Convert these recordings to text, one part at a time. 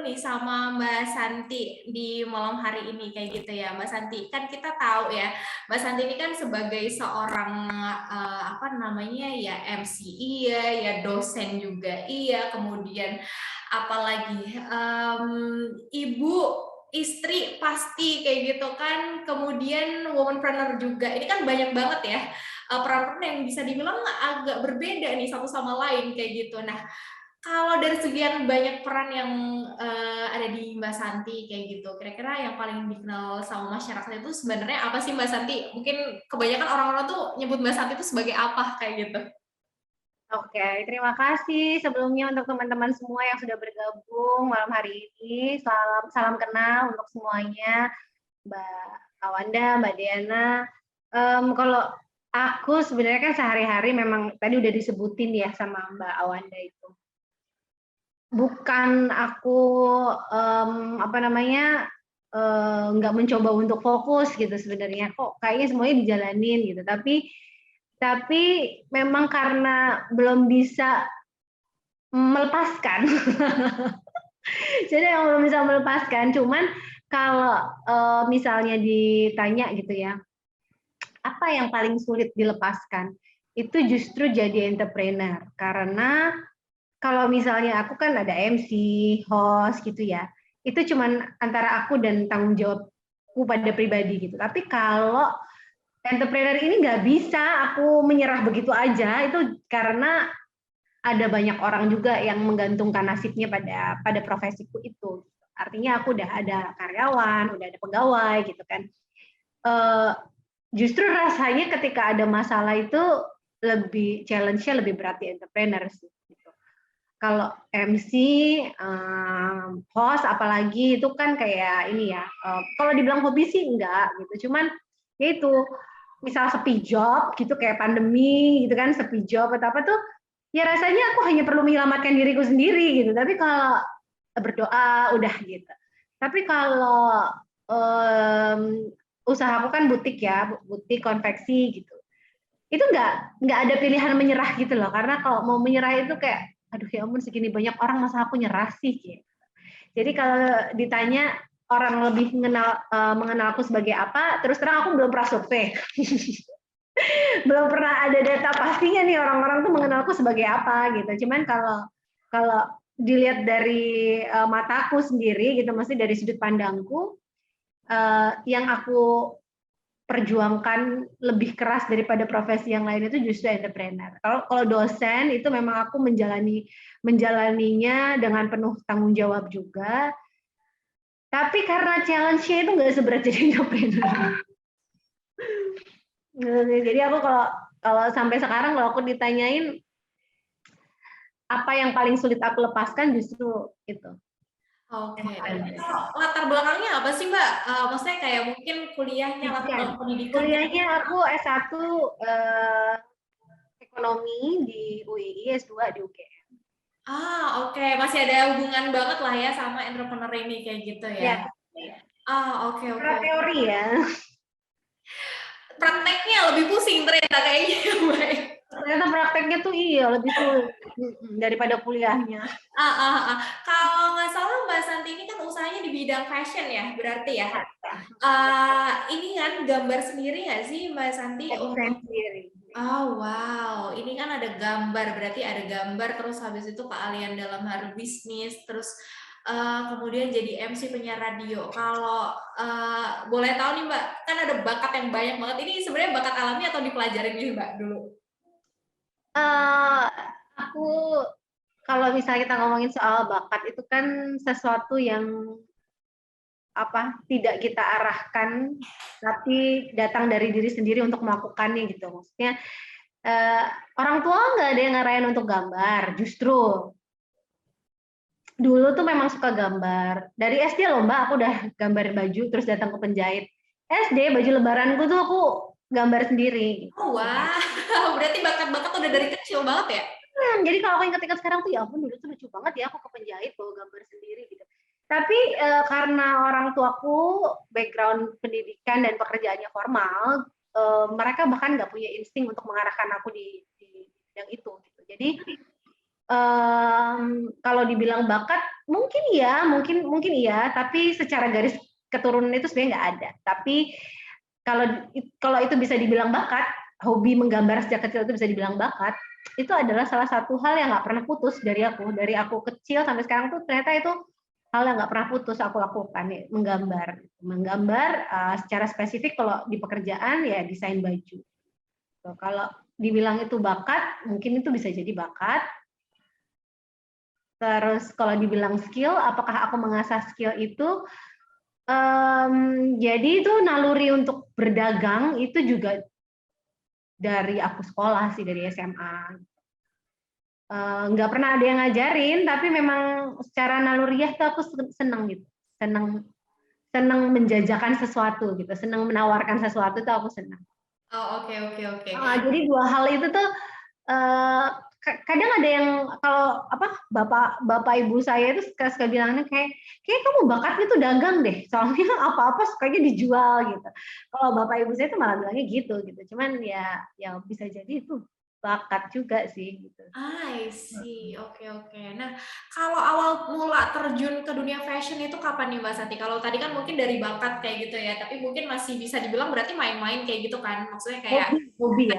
nih sama Mbak Santi di malam hari ini kayak gitu ya, Mbak Santi. Kan kita tahu ya, Mbak Santi ini kan sebagai seorang apa namanya ya MC iya, ya dosen juga iya, kemudian apalagi ibu istri pasti kayak gitu kan, kemudian womanpreneur juga. Ini kan banyak banget ya peran-peran yang bisa dibilang agak berbeda nih satu sama lain kayak gitu. Nah, kalau dari sekian banyak peran yang ada di Mbak Santi kayak gitu, kira-kira yang paling dikenal sama masyarakat itu sebenarnya apa sih Mbak Santi? Mungkin kebanyakan orang-orang tuh nyebut Mbak Santi itu sebagai apa kayak gitu. Oke, terima kasih sebelumnya untuk teman-teman semua yang sudah bergabung malam hari ini. Salam salam kenal untuk semuanya, Mbak Awanda, Mbak Diana. Kalau aku sebenarnya kan sehari-hari memang tadi udah disebutin ya sama Mbak Awanda itu. Bukan aku apa namanya nggak mencoba untuk fokus gitu sebenarnya. Kok kayaknya semuanya dijalanin gitu. Tapi memang karena belum bisa melepaskan. Jadi yang belum bisa melepaskan. Cuman kalau misalnya ditanya gitu ya, apa yang paling sulit dilepaskan? Itu justru jadi entrepreneur. Karena kalau misalnya aku kan ada MC, host gitu ya, itu cuman antara aku dan tanggung jawabku pada pribadi gitu. Tapi kalau entrepreneur ini nggak bisa aku menyerah begitu aja, itu karena ada banyak orang juga yang menggantungkan nasibnya pada profesiku itu. Artinya aku udah ada karyawan, udah ada pegawai gitu kan. Uh, Justru rasanya ketika ada masalah itu lebih challenge-nya lebih berat di entrepreneur sih. Gitu. Kalau MC, host apalagi itu kan kayak ini ya. Kalau dibilang hobi sih enggak gitu. Cuman ya itu misal sepi job gitu kayak pandemi gitu kan sepi job atau apa tuh ya rasanya aku hanya perlu menyelamatkan diriku sendiri gitu. Tapi kalau berdoa udah gitu. Tapi kalau um, usahaku kan butik ya, butik konveksi gitu. Itu nggak ada pilihan menyerah gitu loh. Karena kalau mau menyerah itu kayak, aduh ya ampun segini banyak orang masa aku nyerah sih. Gitu. Jadi kalau ditanya orang lebih mengenal aku sebagai apa, terus terang aku belum pernah survei. Belum pernah ada data pastinya nih orang-orang tuh mengenalku sebagai apa gitu. Cuman kalau kalau dilihat dari mataku sendiri gitu, mesti dari sudut pandangku, yang aku perjuangkan lebih keras daripada profesi yang lain itu justru entrepreneur. Kalau dosen itu memang aku menjalaninya dengan penuh tanggung jawab juga. Tapi karena challenge-nya itu nggak seberat jadi entrepreneur. Jadi aku kalau sampai sekarang kalau aku ditanyain apa yang paling sulit aku lepaskan justru itu. Oke. Kalau latar belakangnya apa sih Mbak? Maksudnya kayak mungkin kuliahnya latar Pendidikan. belakang pendidikan kayak Kuliahnya gitu. aku S1 ekonomi di UII, S2 di UGM. Oke. Masih ada hubungan banget lah ya sama entrepreneur ini kayak gitu ya. Ya, Oke, oke, secara oke. teori ya. Prakteknya lebih pusing ternyata kayaknya, Mbak. Ternyata prakteknya tuh iya lebih sulit daripada kuliahnya. Kalau nggak salah Mbak Santi ini kan usahanya di bidang fashion ya, berarti ya. Ini kan gambar sendiri nggak sih Mbak Santi Ya, desain untuk sendiri. Oh wow, ini kan ada gambar, berarti ada gambar terus habis itu keahlian dalam hal bisnis, terus kemudian jadi MC penyiar radio. Kalau boleh tahu nih Mbak, kan ada bakat yang banyak banget. Ini sebenarnya bakat alami atau dipelajarin nih Mbak dulu? Uh, aku kalau misalnya kita ngomongin soal bakat itu kan sesuatu yang apa tidak kita arahkan tapi datang dari diri sendiri untuk melakukannya gitu maksudnya uh, orang tua nggak ada yang ngarahin untuk gambar justru dulu tuh memang suka gambar dari SD loh mbak aku udah gambar baju terus datang ke penjahit SD baju lebaranku tuh aku gambar sendiri Oh wow, berarti bakat-bakat udah dari kecil banget ya? jadi kalau aku ingat-ingat sekarang tuh ya ampun dulu tuh lucu banget ya aku ke penjahit bawa gambar sendiri gitu. Tapi karena orang tuaku background pendidikan dan pekerjaannya formal, mereka bahkan nggak punya insting untuk mengarahkan aku di bidang itu. Gitu. Jadi Kalau dibilang bakat, mungkin iya, tapi secara garis keturunan itu sebenarnya nggak ada. Tapi kalau itu bisa dibilang bakat, hobi menggambar sejak kecil itu bisa dibilang bakat, itu adalah salah satu hal yang nggak pernah putus dari aku. Dari aku kecil sampai sekarang tuh ternyata itu hal yang nggak pernah putus aku lakukan, ya, menggambar secara spesifik. Kalau di pekerjaan ya desain baju. Kalau dibilang itu bakat, mungkin itu bisa jadi bakat. Terus kalau dibilang skill, apakah aku mengasah skill itu? Jadi itu naluri untuk berdagang itu juga dari aku sekolah sih, dari SMA. Nggak pernah ada yang ngajarin, tapi memang secara naluriah tuh aku seneng gitu, seneng menjajakan sesuatu gitu, seneng menawarkan sesuatu tuh aku senang. Oh, oke. Jadi dua hal itu tuh kadang ada yang kalau bapak ibu saya itu suka bilangnya kayak kamu bakatnya tuh dagang deh, soalnya apa sukanya dijual gitu. Kalau bapak ibu saya tuh malah bilangnya gitu. Cuman ya bisa jadi itu bakat juga sih gitu. I see, oke. Nah, kalau awal mula terjun ke dunia fashion itu kapan nih Mbak Santi? Kalau tadi kan mungkin dari bakat kayak gitu ya, tapi mungkin masih bisa dibilang berarti main-main kayak gitu kan? Maksudnya kayak hobi.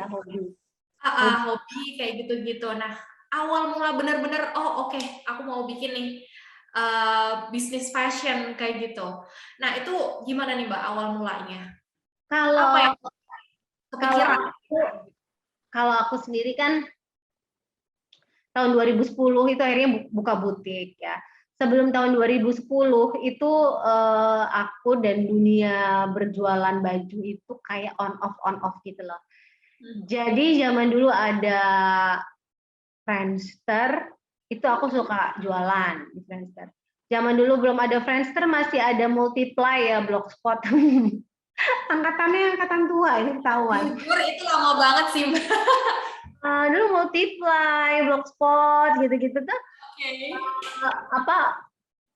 hobi kayak gitu-gitu. Nah, awal mula bener-bener, oke, aku mau bikin nih bisnis fashion kayak gitu. Nah, itu gimana nih Mbak awal mulanya? Apa yang kepikiran? Kalau aku sendiri kan tahun 2010 itu akhirnya buka butik ya. Sebelum tahun 2010 itu aku dan dunia berjualan baju itu kayak on off gitu loh. Jadi zaman dulu ada Friendster, itu aku suka jualan di Friendster. Zaman dulu belum ada Friendster, masih ada Multiply ya, Blogspot. Angkatan tua ini ketahuan. Jujur itu lama banget sih Mbak. Dulu Multiply, Blogspot gitu-gitu tuh.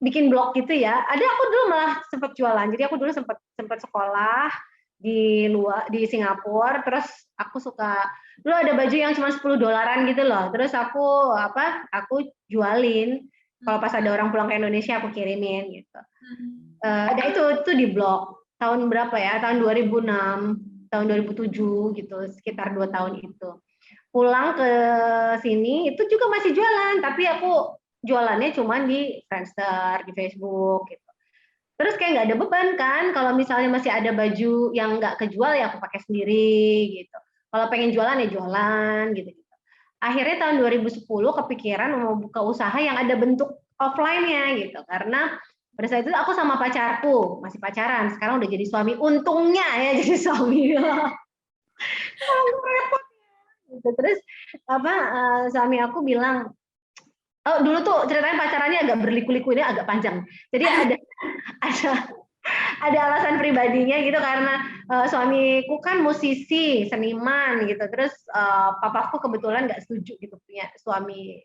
Bikin blog gitu ya. Aku dulu malah sempat jualan. Jadi aku dulu sempat sekolah di Singapura, terus aku suka dulu ada baju yang cuma $10 gitu loh. Terus aku jualin. Kalau pas ada orang pulang ke Indonesia aku kirimin gitu. Dan itu di blog. Tahun berapa ya? Tahun 2006, tahun 2007 gitu, sekitar 2 tahun itu. Pulang ke sini itu juga masih jualan, tapi aku jualannya cuma di Friendster, di Facebook gitu. Terus kayak nggak ada beban kan, kalau misalnya masih ada baju yang nggak kejual ya aku pakai sendiri gitu. Kalau pengen jualan ya jualan gitu. Akhirnya tahun 2010 kepikiran mau buka usaha yang ada bentuk offline-nya gitu, karena pada saat itu aku sama pacarku masih pacaran, sekarang udah jadi suami, untungnya ya jadi suami. Repot gitu. Terus suami aku bilang, dulu tuh ceritanya pacarannya agak berliku-liku, ini agak panjang. Jadi ada alasan pribadinya gitu, karena suamiku kan musisi, seniman gitu. Terus papaku kebetulan nggak setuju gitu punya suami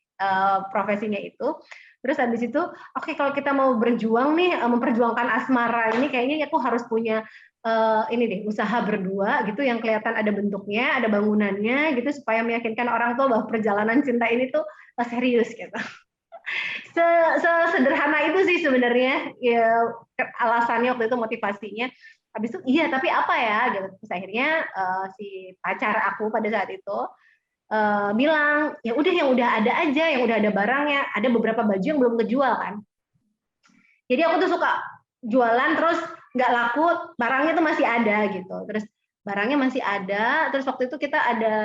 profesinya itu. Terus habis itu, oke, kalau kita mau berjuang nih, memperjuangkan asmara ini, kayaknya aku harus punya ini deh, usaha berdua gitu yang kelihatan ada bentuknya, ada bangunannya gitu, supaya meyakinkan orang tua bahwa perjalanan cinta ini tuh serius gitu. Sederhana itu sih sebenarnya ya, alasannya waktu itu, motivasinya. Habis itu iya, tapi apa ya gitu. Terus akhirnya si pacar aku pada saat itu bilang, ya udah yang udah ada aja, yang udah ada barangnya. Ada beberapa baju yang belum kejual kan. Jadi aku tuh suka jualan terus nggak laku, barangnya tuh masih ada gitu. Terus barangnya masih ada, terus waktu itu kita ada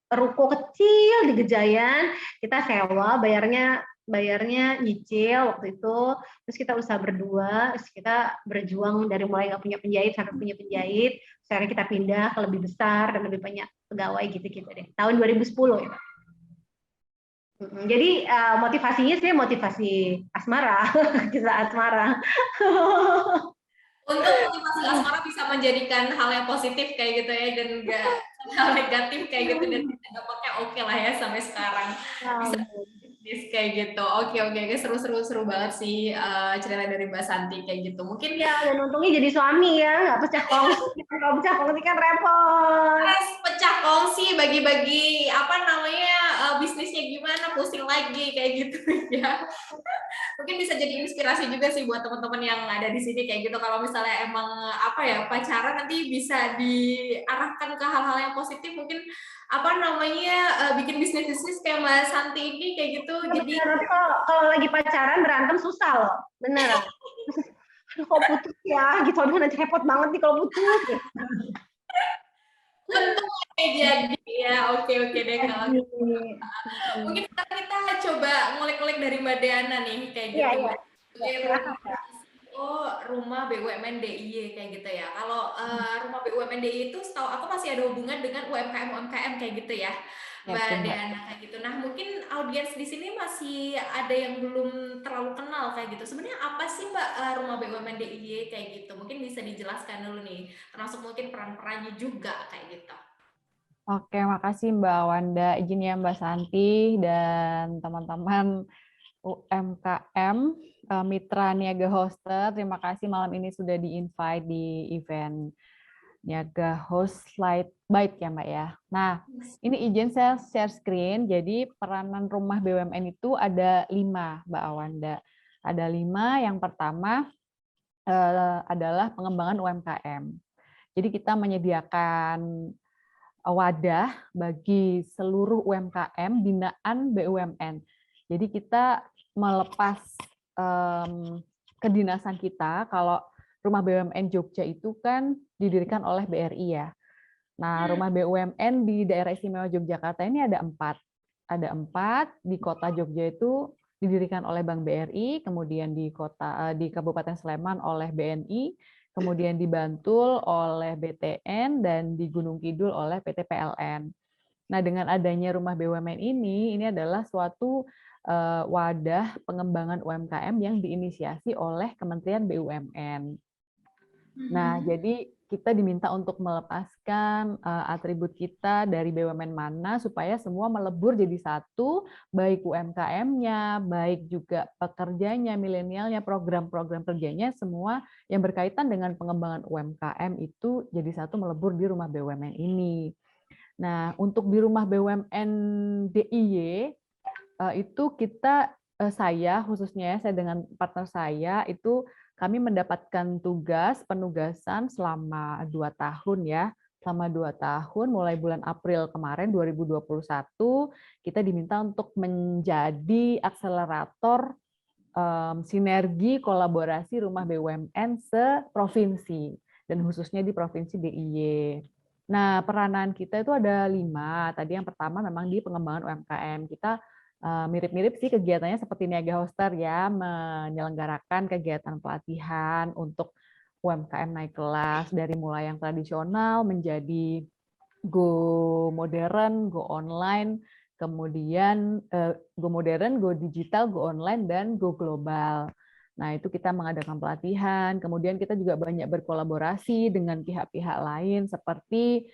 ruko kecil di Gejayan, kita sewa, bayarnya nyicil waktu itu. Terus kita usaha berdua, terus kita berjuang dari mulai nggak punya penjahit sampai punya penjahit. Sekarang kita pindah ke lebih besar dan lebih banyak pegawai gitu-gitu deh. Tahun 2010 ya. Jadi motivasinya sih motivasi asmara, kisah asmara. Untuk motivasi asmara bisa menjadikan hal yang positif kayak gitu ya, dan enggak hal negatif kayak gitu, dan dampaknya oke lah ya sampai sekarang. Bisa Yes, kayak gitu. Oke, oke, oke. Seru banget sih cerita dari Mbak Santi kayak gitu. Mungkin Ya, dan untungnya jadi suami ya, nggak pecah kongsi. Kalau pecah kongsi kan repot. pas pecah kongsi, bagi-bagi apa namanya bisnisnya gimana, pusing lagi kayak gitu ya. Mungkin bisa jadi inspirasi juga sih buat teman-teman yang ada di sini kayak gitu. Kalau misalnya emang apa ya pacaran nanti bisa diarahkan ke hal-hal yang positif. Mungkin apa namanya bikin bisnis-bisnis kayak Mbak Santi ini kayak gitu. Ya, Jadi bener. Tapi kalau lagi pacaran berantem susah loh, beneran. Aduh, kok putus ya, gitu. Aduh, nanti repot banget nih kalau putus. Gitu. untung kayak jadi ya. Oke, oke deh kalau Jadi, gitu. Mungkin sekarang kita coba ngulik-ngulik dari Mbak Deana nih kayak iya, gitu iya. Mbak. Ya, Sebagai silakan, Kak. Oh, rumah BUMN DIY kayak gitu ya. Kalau rumah BUMN DIY itu setahu aku masih ada hubungan dengan UMKM kayak gitu ya, Ya, Mbak betul Mbak. Deana kayak gitu. Nah, mungkin audiens di sini masih ada yang belum terlalu kenal kayak gitu. Sebenarnya apa sih Mbak rumah BUMN DIY kayak gitu? Mungkin bisa dijelaskan dulu nih, termasuk mungkin peran-perannya juga kayak gitu. Oke, makasih Mbak Wanda. Izin ya Mbak Santi dan teman-teman UMKM, Mitra Niaga Hoster. Terima kasih malam ini sudah di-invite di event Niaga Host Slide Bite ya Mbak ya. Nah, ini izin saya share screen. Jadi peranan rumah BUMN itu ada 5 Mbak Wanda. Ada 5. Yang pertama adalah pengembangan UMKM. Jadi kita menyediakan wadah bagi seluruh UMKM binaan BUMN. Jadi kita melepas kedinasan kita, kalau rumah BUMN Jogja itu kan didirikan oleh BRI ya. Nah, rumah BUMN di daerah istimewa Yogyakarta ini ada 4. Ada 4 di kota Jogja itu didirikan oleh Bank BRI, kemudian di Kabupaten Sleman oleh BNI, kemudian di Bantul oleh BTN, dan di Gunung Kidul oleh PT PLN. Nah, dengan adanya rumah BUMN ini adalah suatu wadah pengembangan UMKM yang diinisiasi oleh Kementerian BUMN. Nah, jadi kita diminta untuk melepaskan atribut kita dari BUMN mana supaya semua melebur jadi satu, baik UMKM-nya, baik juga pekerjanya, milenialnya, program-program kerjanya, semua yang berkaitan dengan pengembangan UMKM itu jadi satu melebur di rumah BUMN ini. Nah, untuk di rumah BUMN DIY itu kita saya khususnya saya dengan partner saya itu kami mendapatkan penugasan selama 2 tahun ya. Selama 2 tahun mulai bulan April kemarin 2021 kita diminta untuk menjadi akselerator sinergi kolaborasi rumah BUMN seprovinsi dan khususnya di provinsi DIY. Nah, peranan kita itu ada 5. Tadi yang pertama memang di pengembangan UMKM. Kita mirip-mirip sih kegiatannya seperti Niaga Hoster ya, menyelenggarakan kegiatan pelatihan untuk UMKM naik kelas dari mulai yang tradisional menjadi go modern, go online, kemudian go modern, go digital, go online, dan go global. Nah, itu kita mengadakan pelatihan, kemudian kita juga banyak berkolaborasi dengan pihak-pihak lain seperti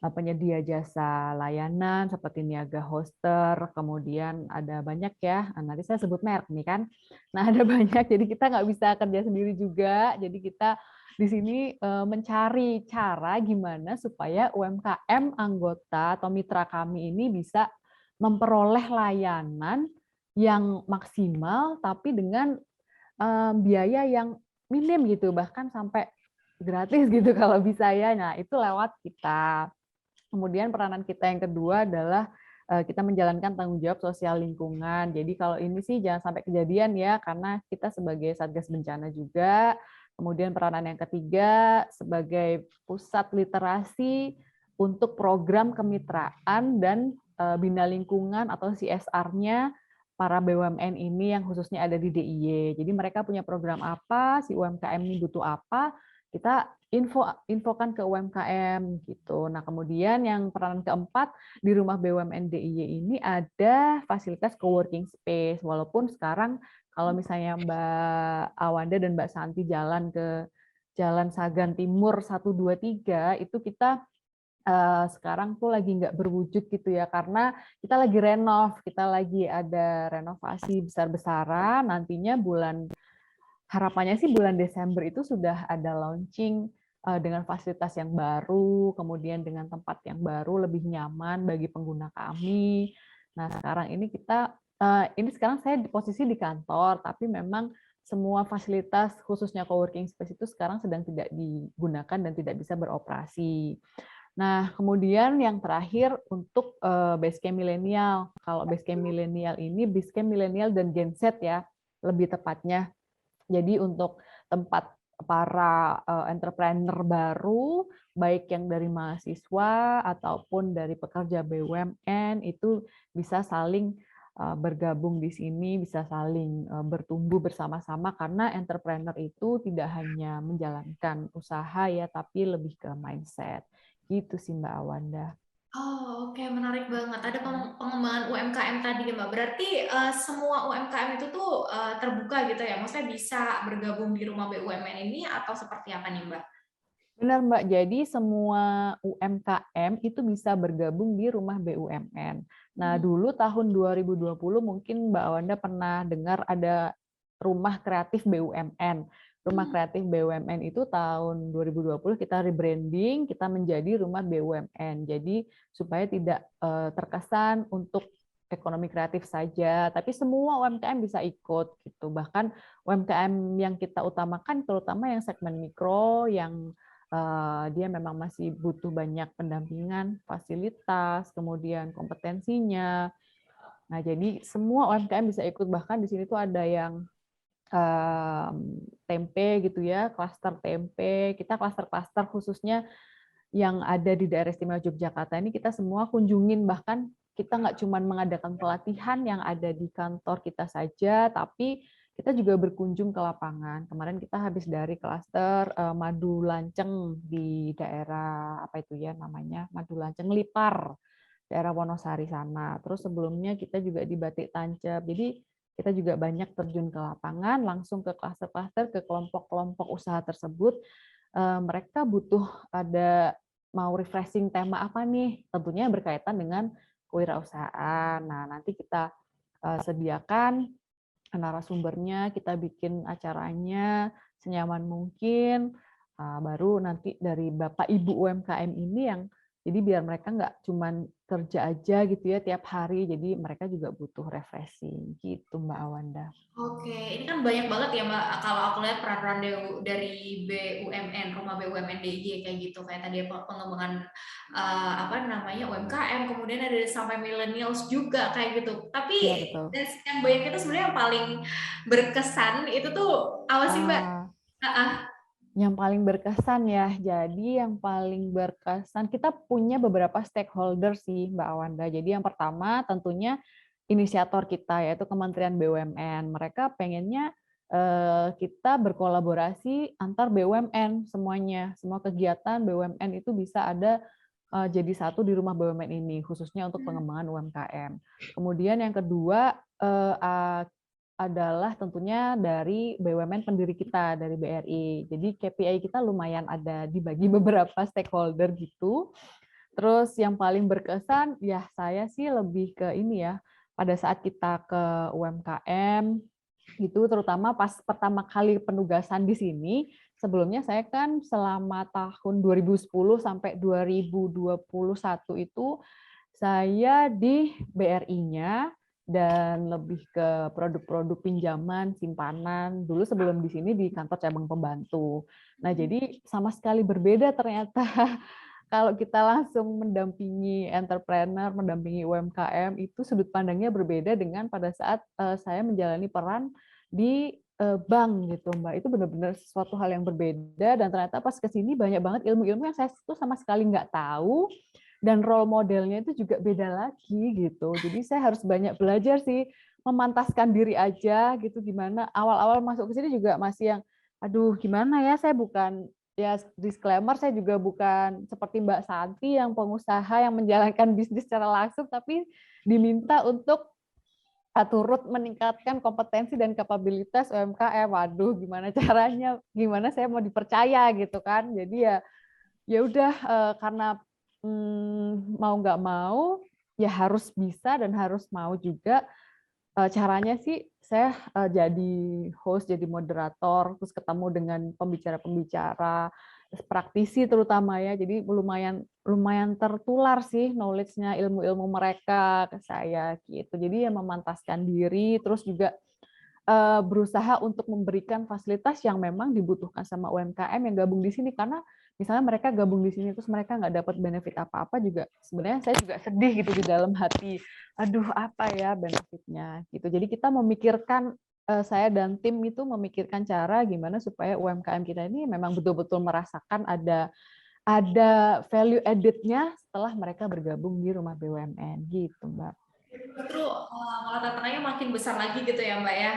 penyedia jasa layanan seperti Niaga Hoster, kemudian ada banyak ya, nanti saya sebut merek nih kan. Nah, ada banyak, jadi kita nggak bisa kerja sendiri juga, jadi kita di sini mencari cara gimana supaya UMKM anggota atau mitra kami ini bisa memperoleh layanan yang maksimal tapi dengan biaya yang minim gitu, bahkan sampai gratis gitu kalau bisa ya. Nah, itu lewat kita. Kemudian peranan kita yang kedua adalah kita menjalankan tanggung jawab sosial lingkungan. Jadi kalau ini sih jangan sampai kejadian ya, karena kita sebagai Satgas Bencana juga. Kemudian peranan yang ketiga sebagai pusat literasi untuk program kemitraan dan bina lingkungan atau CSR-nya para BUMN ini yang khususnya ada di DIY. Jadi mereka punya program apa, si UMKM ini butuh apa, kita infokan ke UMKM gitu. Nah, kemudian yang peranan keempat di rumah BUMN DIY ini ada fasilitas coworking space. Walaupun sekarang kalau misalnya Mbak Awanda dan Mbak Santi jalan ke Jalan Sagan Timur 123 itu kita sekarang tuh lagi nggak berwujud gitu ya, karena kita lagi kita lagi ada renovasi besar-besaran. Nantinya harapannya sih bulan Desember itu sudah ada launching dengan fasilitas yang baru, kemudian dengan tempat yang baru, lebih nyaman bagi pengguna kami. Nah, sekarang ini sekarang saya di posisi di kantor, tapi memang semua fasilitas khususnya coworking space itu sekarang sedang tidak digunakan dan tidak bisa beroperasi. Nah, kemudian yang terakhir untuk Basecamp milenial. Kalau Basecamp milenial ini Basecamp milenial dan Gen Z ya, lebih tepatnya. Jadi untuk tempat para entrepreneur baru, baik yang dari mahasiswa ataupun dari pekerja BUMN, itu bisa saling bergabung di sini, bisa saling bertumbuh bersama-sama, karena entrepreneur itu tidak hanya menjalankan usaha ya, tapi lebih ke mindset. Gitu sih Mbak Awanda. Oh, oke, menarik banget. Ada pengembangan UMKM tadi ya, Mbak. Berarti semua UMKM itu tuh terbuka gitu ya? Maksudnya bisa bergabung di rumah BUMN ini atau seperti apa nih, Mbak? Benar Mbak, jadi semua UMKM itu bisa bergabung di rumah BUMN. Nah, dulu tahun 2020 mungkin Mbak Wanda pernah dengar ada rumah kreatif BUMN. Rumah kreatif BUMN itu tahun 2020 kita rebranding, kita menjadi rumah BUMN. Jadi supaya tidak terkesan untuk ekonomi kreatif saja, tapi semua UMKM bisa ikut gitu. Bahkan UMKM yang kita utamakan terutama yang segmen mikro, yang dia memang masih butuh banyak pendampingan, fasilitas, kemudian kompetensinya. Nah, jadi semua UMKM bisa ikut, bahkan di sini tuh ada yang tempe gitu ya, klaster tempe. Kita klaster-klaster khususnya yang ada di daerah istimewa Yogyakarta ini kita semua kunjungin, bahkan kita nggak cuma mengadakan pelatihan yang ada di kantor kita saja, tapi kita juga berkunjung ke lapangan. Kemarin kita habis dari klaster Madu Lanceng di daerah apa itu ya namanya, Madu Lanceng Lipar, daerah Wonosari sana. Terus sebelumnya kita juga di Batik Tancap. Jadi kita juga banyak terjun ke lapangan, langsung ke klaster-klaster, ke kelompok-kelompok usaha tersebut. Mereka butuh ada mau refreshing tema apa nih? Tentunya berkaitan dengan kewirausahaan. Nah, nanti kita sediakan narasumbernya, kita bikin acaranya senyaman mungkin, baru nanti dari Bapak Ibu UMKM ini yang jadi biar mereka nggak cuman kerja aja gitu ya tiap hari, jadi mereka juga butuh refreshing gitu Mbak Awanda. Oke, ini kan banyak banget ya Mbak, kalau aku lihat peran-peran dari BUMN, rumah BUMN DIY kayak gitu, kayak tadi pengembangan apa namanya UMKM, kemudian ada sampai millennials juga kayak gitu. Tapi Iya betul. dari sekian banyak itu sebenarnya yang paling berkesan itu tuh apa sih Mbak? Yang paling berkesan ya, jadi yang paling berkesan kita punya beberapa stakeholder sih Mbak Awanda. Jadi yang pertama tentunya inisiator kita yaitu Kementerian BUMN. Mereka pengennya kita berkolaborasi antar BUMN semuanya. Semua kegiatan BUMN itu bisa ada jadi satu di rumah BUMN ini, khususnya untuk pengembangan UMKM. Kemudian yang kedua adalah tentunya dari BUMN pendiri kita, dari BRI. Jadi KPI kita lumayan ada dibagi beberapa stakeholder gitu. Terus yang paling berkesan, ya saya sih lebih ke ini ya, pada saat kita ke UMKM, itu terutama pas pertama kali penugasan di sini, sebelumnya saya kan selama tahun 2010 sampai 2021 itu saya di BRI-nya, dan lebih ke produk-produk pinjaman, simpanan. Dulu sebelum di sini di kantor cabang pembantu. Nah, jadi sama sekali berbeda ternyata kalau kita langsung mendampingi entrepreneur, mendampingi UMKM, itu sudut pandangnya berbeda dengan pada saat saya menjalani peran di bank gitu, Mbak. Itu benar-benar sesuatu hal yang berbeda, dan ternyata pas ke sini banyak banget ilmu-ilmu yang saya tuh sama sekali nggak tahu, dan role modelnya itu juga beda lagi gitu. Jadi saya harus banyak belajar sih, memantaskan diri aja gitu, gimana awal-awal masuk ke sini juga masih yang aduh gimana ya, saya bukan, ya disclaimer, saya juga bukan seperti Mbak Santi yang pengusaha yang menjalankan bisnis secara langsung, tapi diminta untuk turut meningkatkan kompetensi dan kapabilitas UMKM. Waduh, gimana caranya? Gimana saya mau dipercaya gitu kan? Jadi ya udah, karena mau nggak mau ya harus bisa dan harus mau juga. Caranya sih saya jadi host, jadi moderator, terus ketemu dengan pembicara-pembicara, praktisi terutama ya. Jadi lumayan tertular sih knowledge-nya, ilmu-ilmu mereka ke saya gitu. Jadi ya memantaskan diri, terus juga berusaha untuk memberikan fasilitas yang memang dibutuhkan sama UMKM yang gabung di sini, karena misalnya mereka gabung di sini terus mereka nggak dapat benefit apa-apa juga, sebenarnya saya juga sedih gitu di dalam hati, aduh apa ya benefitnya gitu. Jadi kita memikirkan, saya dan tim itu memikirkan cara gimana supaya UMKM kita ini memang betul-betul merasakan ada value added-nya setelah mereka bergabung di Rumah BUMN gitu, Mbak. Justru malah tantangannya makin besar lagi gitu ya Mbak ya,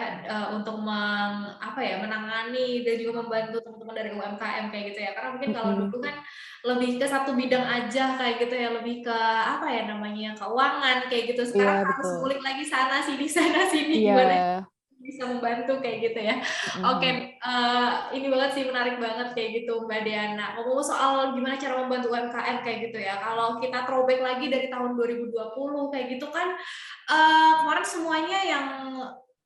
untuk menangani dan juga membantu teman-teman dari UMKM kayak gitu ya. Karena mungkin kalau dulu kan lebih ke satu bidang aja kayak gitu ya, lebih ke keuangan kayak gitu. Iya Sekarang harus betul. ngulik lagi sana sini Iya. gimana bisa membantu kayak gitu ya. Oke, ini banget sih, menarik banget kayak gitu Mbak Diana. Ngomong soal gimana cara membantu UMKM kayak gitu ya. Kalau kita throwback lagi dari tahun 2020 kayak gitu kan, kemarin semuanya yang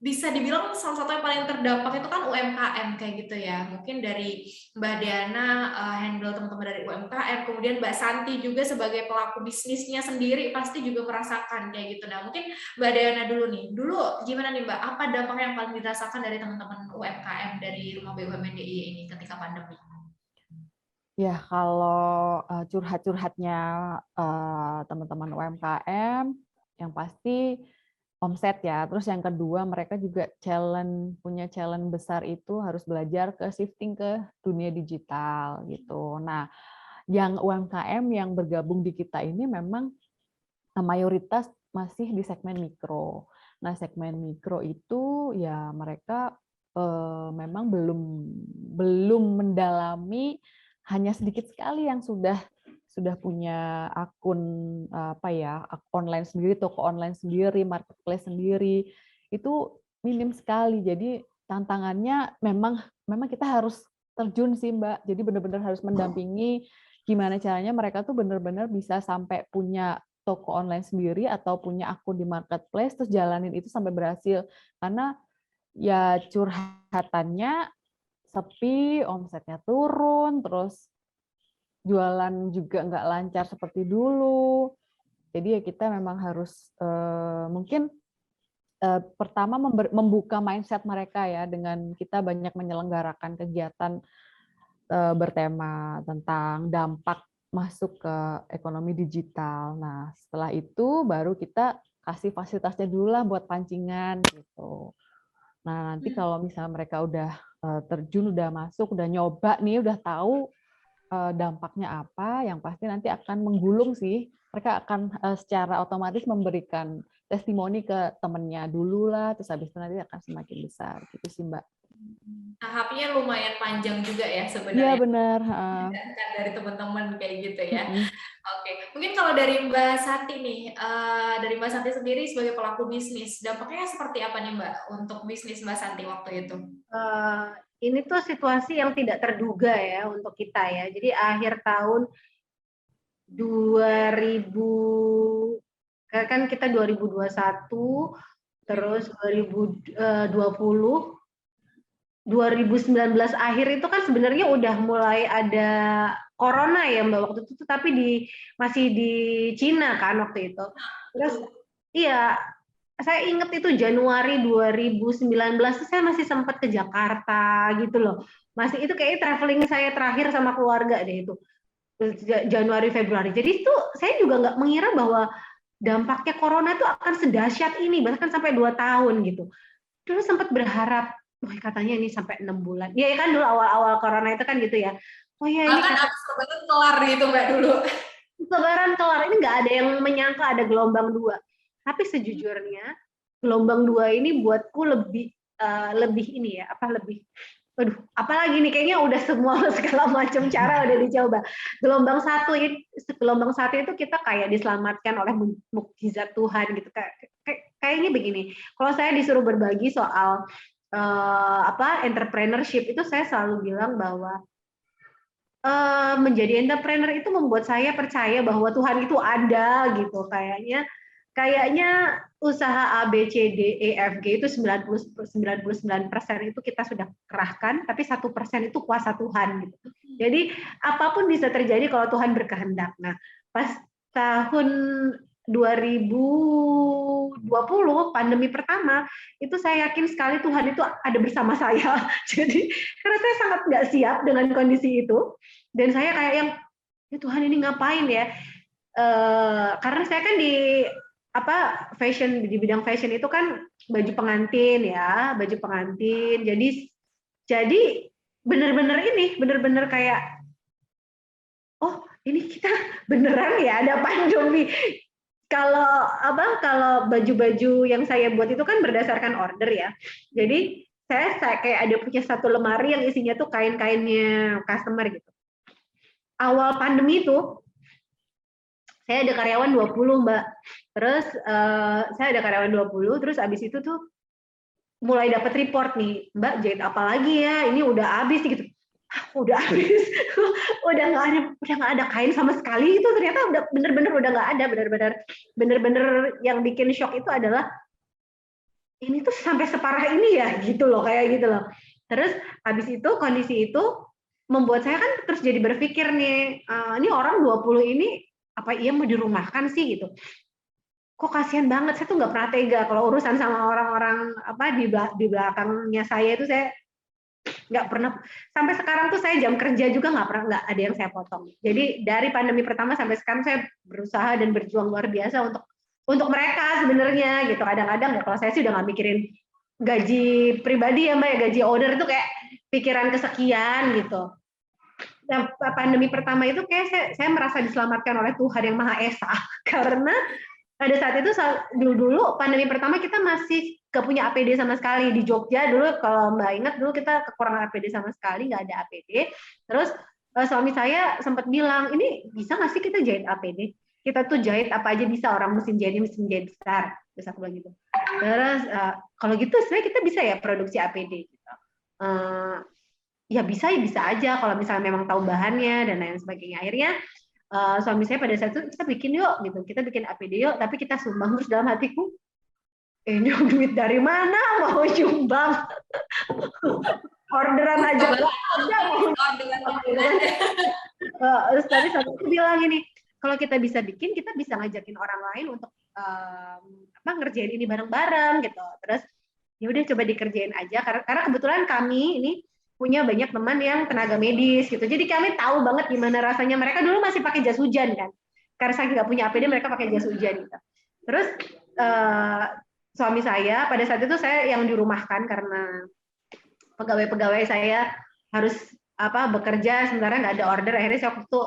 bisa dibilang salah satu yang paling terdampak itu kan UMKM kayak gitu ya. Mungkin dari Mbak Diana handle teman-teman dari UMKM, kemudian Mbak Santi juga sebagai pelaku bisnisnya sendiri pasti juga merasakan kayak gitu. Nah, mungkin Mbak Diana dulu nih. Dulu gimana nih Mbak? Apa dampak yang paling dirasakan dari teman-teman UMKM dari Rumah BUMN DIY ini ketika pandemi? Ya, kalau curhat-curhatnya teman-teman UMKM, yang pasti omset ya. Terus yang kedua, mereka juga punya challenge besar itu harus belajar shifting ke dunia digital gitu. Nah, yang UMKM yang bergabung di kita ini memang mayoritas masih di segmen mikro. Nah, segmen mikro itu ya mereka memang belum mendalami, hanya sedikit sekali yang sudah punya akun online sendiri, toko online sendiri, marketplace sendiri. Itu minim sekali. Jadi tantangannya memang kita harus terjun sih, Mbak. Jadi benar-benar harus mendampingi gimana caranya mereka tuh benar-benar bisa sampai punya toko online sendiri atau punya akun di marketplace terus jalanin itu sampai berhasil. Karena ya curhatannya sepi, omsetnya turun, terus jualan juga nggak lancar seperti dulu. Jadi ya kita memang harus mungkin pertama membuka mindset mereka ya, dengan kita banyak menyelenggarakan kegiatan bertema tentang dampak masuk ke ekonomi digital. Nah, setelah itu baru kita kasih fasilitasnya dulu lah buat pancingan gitu. Nah, nanti kalau misalnya mereka udah terjun, udah masuk, udah nyoba nih, udah tahu dampaknya apa, yang pasti nanti akan menggulung sih. Mereka akan secara otomatis memberikan testimoni ke temennya dulu lah, terus habis itu nanti akan semakin besar gitu sih, Mbak. Tahapnya lumayan panjang juga ya Iya sebenarnya. benar. Dari teman-teman kayak gitu ya. Oke, mungkin kalau dari Mbak Santi nih, dari Mbak Santi sendiri sebagai pelaku bisnis, dampaknya seperti apa nih Mbak untuk bisnis Mbak Santi waktu itu? Ini tuh situasi yang tidak terduga ya untuk kita ya. Jadi akhir tahun 2000, kan kita 2021, terus 2020, 2019 akhir itu kan sebenarnya udah mulai ada corona ya Mbak waktu itu, tapi masih di Cina kan waktu itu. Terus iya, saya ingat itu Januari 2019 saya masih sempat ke Jakarta gitu loh. Masih itu kayaknya traveling saya terakhir sama keluarga deh itu. Januari Februari. Jadi itu saya juga nggak mengira bahwa dampaknya corona itu akan sedahsyat ini, bahkan sampai 2 tahun gitu. Dulu sempat berharap, wah katanya ini sampai 6 bulan. Ya kan dulu awal-awal corona itu kan gitu ya. Oh ya ini Bahkan abis lebaran kelar gitu Mbak dulu. Lebaran kelar, ini nggak ada yang menyangka ada gelombang 2. Tapi sejujurnya gelombang 2 ini buatku lebih ini ya, aduh, apalagi nih kayaknya udah semua segala macam cara udah dicoba. Gelombang 1 itu kita kayak diselamatkan oleh mukjizat Tuhan gitu. Kayaknya begini, kalau saya disuruh berbagi soal entrepreneurship itu saya selalu bilang bahwa menjadi entrepreneur itu membuat saya percaya bahwa Tuhan itu ada gitu. Kayaknya usaha A, B, C, D, E, F, G itu 99% itu kita sudah kerahkan, tapi 1% itu kuasa Tuhan gitu. Jadi apapun bisa terjadi kalau Tuhan berkehendak. Nah, pas tahun 2020 pandemi pertama itu saya yakin sekali Tuhan itu ada bersama saya. Jadi karena saya sangat nggak siap dengan kondisi itu dan saya kayak yang ya Tuhan ini ngapain ya? Karena saya kan di fashion, di bidang fashion itu kan baju pengantin ya, baju pengantin. Jadi bener-bener kayak oh ini kita beneran ya ada pandemi. Kalau baju-baju yang saya buat itu kan berdasarkan order ya. Jadi saya kayak ada punya satu lemari yang isinya tuh kain-kainnya customer gitu. Awal pandemi itu saya ada karyawan 20, Mbak. Terus saya ada karyawan 20, terus abis itu tuh mulai dapat report nih, Mbak jahit apa lagi ya? Ini udah habis gitu. Udah habis, udah nggak ada kain sama sekali itu ternyata udah bener-bener udah nggak ada, bener-bener yang bikin shock itu adalah ini tuh sampai separah ini ya gitu loh, kayak gitu loh. Terus habis itu kondisi itu membuat saya kan terus jadi berpikir nih, ini orang 20 ini apa iya mau dirumahkan sih gitu. Kok kasihan banget, saya tuh nggak pernah tega kalau urusan sama orang-orang di belakangnya saya itu saya nggak pernah, sampai sekarang tuh saya jam kerja juga nggak ada yang saya potong. Jadi dari pandemi pertama sampai sekarang saya berusaha dan berjuang luar biasa untuk mereka sebenarnya gitu. Kadang-kadang ya kalau saya sih udah nggak mikirin gaji pribadi ya Mbak ya, gaji order itu kayak pikiran kesekian gitu. Nah, pandemi pertama itu kayak saya merasa diselamatkan oleh Tuhan yang Maha Esa karena pada saat itu dulu pandemi pertama kita masih gak punya APD sama sekali di Jogja dulu. Kalau Mbak ingat dulu kita kekurangan APD sama sekali, nggak ada APD. Terus suami saya sempat bilang, ini bisa nggak sih kita jahit APD? Kita tuh jahit apa aja bisa, orang mesin jahit besar. Terus aku bilang gitu. Terus kalau gitu sebenarnya kita bisa ya produksi APD. Gitu. Ya bisa aja kalau misalnya memang tahu bahannya dan lain sebagainya. Akhirnya suami saya pada saat itu kita bikin yuk gitu, kita bikin APD yuk, tapi kita sumbang. Terus dalam hatiku ini duit dari mana mau nyumbang, orderan aja terus tadi satu bilang ini, kalau kita bisa bikin, kita bisa ngajakin orang lain untuk ngerjain ini bareng-bareng gitu. Terus ya udah coba dikerjain aja karena kebetulan kami ini punya banyak teman yang tenaga medis gitu. Jadi kami tahu banget gimana rasanya. Mereka dulu masih pakai jas hujan kan. Karena saya nggak punya APD, mereka pakai jas hujan gitu. Terus suami saya pada saat itu saya yang dirumahkan karena pegawai-pegawai saya harus bekerja sementara nggak ada order. Akhirnya saya waktu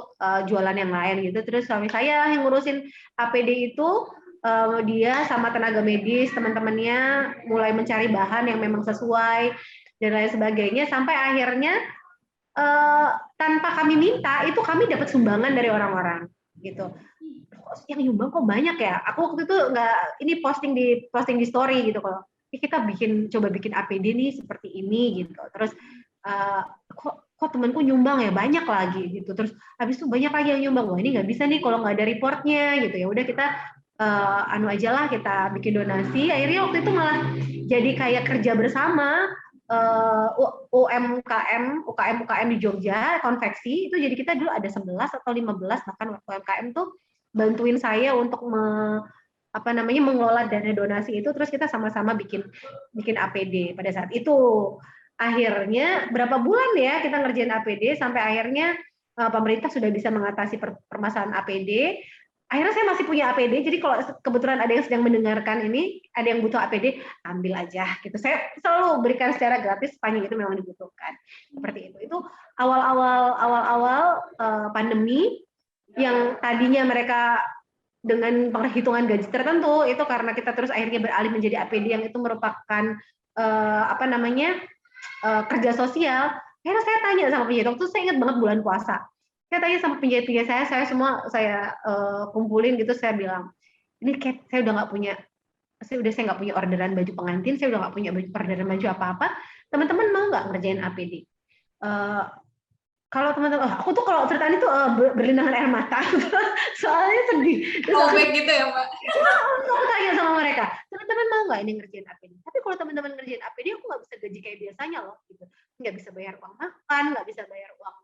jualan yang lain gitu. Terus suami saya yang ngurusin APD itu, dia sama tenaga medis teman-temannya mulai mencari bahan yang memang sesuai dan lain sebagainya, sampai akhirnya tanpa kami minta itu kami dapat sumbangan dari orang-orang gitu. Yang nyumbang kok banyak ya? Aku waktu itu ini posting di story gitu, kalau kita coba bikin APD nih seperti ini gitu. Terus kok temanku nyumbang ya banyak lagi gitu. Terus habis itu banyak lagi yang nyumbang. Wah ini nggak bisa nih kalau nggak ada reportnya gitu. Ya udah kita aja lah, kita bikin donasi. Akhirnya waktu itu malah jadi kayak kerja bersama. UKM di Jogja konveksi itu, jadi kita dulu ada 11 atau 15 bahkan UMKM tuh bantuin saya untuk mengelola dana donasi itu. Terus kita sama-sama bikin APD pada saat itu. Akhirnya berapa bulan ya kita ngerjain APD sampai akhirnya pemerintah sudah bisa mengatasi permasalahan APD. Akhirnya saya masih punya APD, jadi kalau kebetulan ada yang sedang mendengarkan ini, ada yang butuh APD, ambil aja gitu. Saya selalu berikan secara gratis sepanjang itu memang dibutuhkan. Seperti itu. Itu awal-awal pandemi yang tadinya mereka dengan perhitungan gaji tertentu, itu karena kita terus akhirnya beralih menjadi APD yang itu merupakan kerja sosial. Akhirnya saya tanya sama penjahit, waktu saya ingat banget bulan puasa. Saya tanya sama penjahit-penjahit saya semua saya kumpulin gitu, saya bilang, ini saya udah nggak punya orderan baju pengantin, saya udah nggak punya orderan baju apa-apa. Teman-teman mau nggak ngerjain APD? kalau teman-teman, aku tuh kalau ceritain itu berlinangan air mata, soalnya sedih. Terus aku gitu ya Mbak? Aku tanya sama mereka, teman-teman mau nggak ini ngerjain APD? Tapi kalau teman-teman ngerjain APD, aku nggak bisa gaji kayak biasanya loh, gitu. Nggak bisa bayar uang makan, nggak bisa bayar uang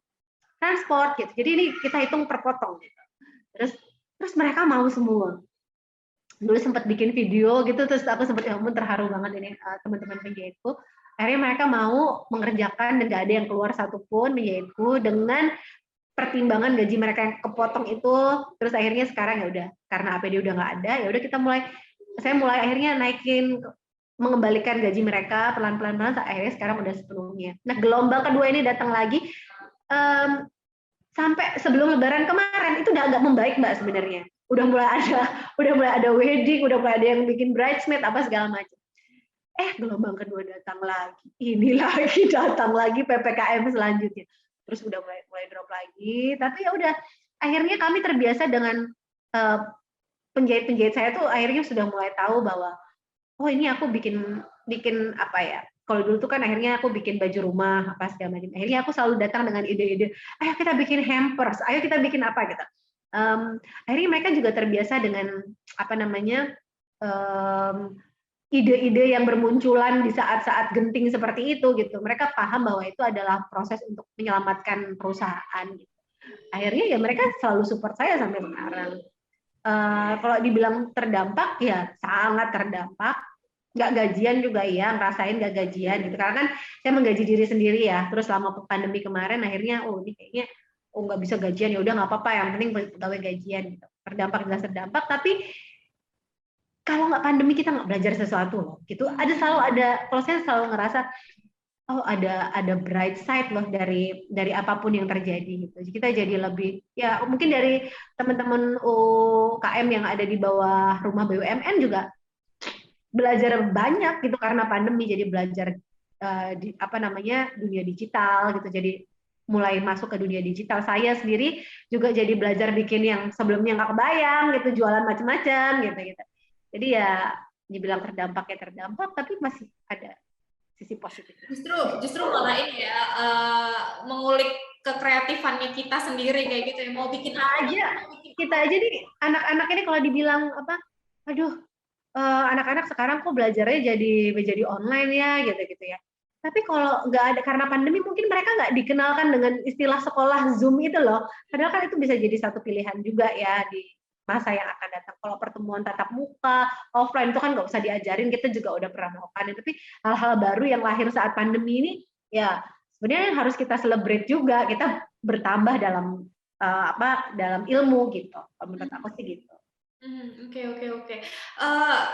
transport, gitu. Jadi ini kita hitung per potong, gitu. Terus mereka mau semua. Dulu sempat bikin video gitu, terus aku sempat ya ampun terharu banget ini teman-teman penjahitku. Akhirnya mereka mau mengerjakan dan nggak ada yang keluar satupun penjahitku dengan pertimbangan gaji mereka yang kepotong itu. Terus akhirnya sekarang ya udah karena APD udah nggak ada, ya udah saya mulai akhirnya naikin mengembalikan gaji mereka pelan-pelan akhirnya sekarang udah sepenuhnya. Nah gelombang kedua ini datang lagi sampai sebelum Lebaran kemarin itu udah agak membaik Mbak sebenarnya. Udah mulai ada wedding, udah mulai ada yang bikin bridesmaid apa segala macam. Gelombang kedua datang lagi, ini lagi datang lagi PPKM selanjutnya. Terus udah mulai drop lagi, tapi ya udah akhirnya kami terbiasa dengan penjahit-penjahit saya tuh akhirnya sudah mulai tahu bahwa oh ini aku bikin apa ya, kalau dulu tuh kan akhirnya aku bikin baju rumah apa segala macam. Akhirnya aku selalu datang dengan ide-ide, ayo kita bikin hampers, ayo kita bikin apa gitu. Akhirnya mereka juga terbiasa dengan apa namanya ide-ide yang bermunculan di saat-saat genting seperti itu gitu. Mereka paham bahwa itu adalah proses untuk menyelamatkan perusahaan. Gitu. Akhirnya ya mereka selalu support saya sampai sekarang. Kalau dibilang terdampak ya sangat terdampak. Nggak gajian juga ya, ngerasain nggak gajian gitu. Karena kan saya menggaji diri sendiri ya. Terus selama pandemi kemarin akhirnya ini kayaknya nggak bisa gajian, ya udah nggak apa-apa, yang penting pegawai gajian gitu. Terdampak jelas terdampak, tapi kalau nggak pandemi kita nggak belajar sesuatu loh. Gitu. Kalau saya selalu ngerasa oh ada bright side loh dari apapun yang terjadi gitu. Kita jadi lebih ya mungkin dari teman-teman UKM yang ada di bawah rumah BUMN juga belajar banyak gitu karena pandemi, jadi belajar dunia digital gitu, jadi mulai masuk ke dunia digital. Saya sendiri juga jadi belajar bikin yang sebelumnya nggak kebayang gitu, jualan macam-macam gitu. Jadi ya dibilang terdampak ya terdampak, tapi masih ada sisi positif. Justru malah ini ya mengulik kekreatifannya kita sendiri kayak gitu ya, mau bikin apa aja. Kita aja nih anak-anak ini kalau dibilang apa, aduh anak-anak sekarang kok belajarnya jadi online ya gitu ya. Tapi kalau nggak ada karena pandemi mungkin mereka nggak dikenalkan dengan istilah sekolah Zoom itu loh. Padahal kan itu bisa jadi satu pilihan juga ya di masa yang akan datang. Kalau pertemuan tatap muka, offline itu kan nggak usah diajarin, kita juga udah pernah melakukan. Tapi hal-hal baru yang lahir saat pandemi ini ya sebenarnya harus kita celebrate juga. Kita bertambah dalam dalam ilmu gitu. Menurut aku sih gitu. Oke.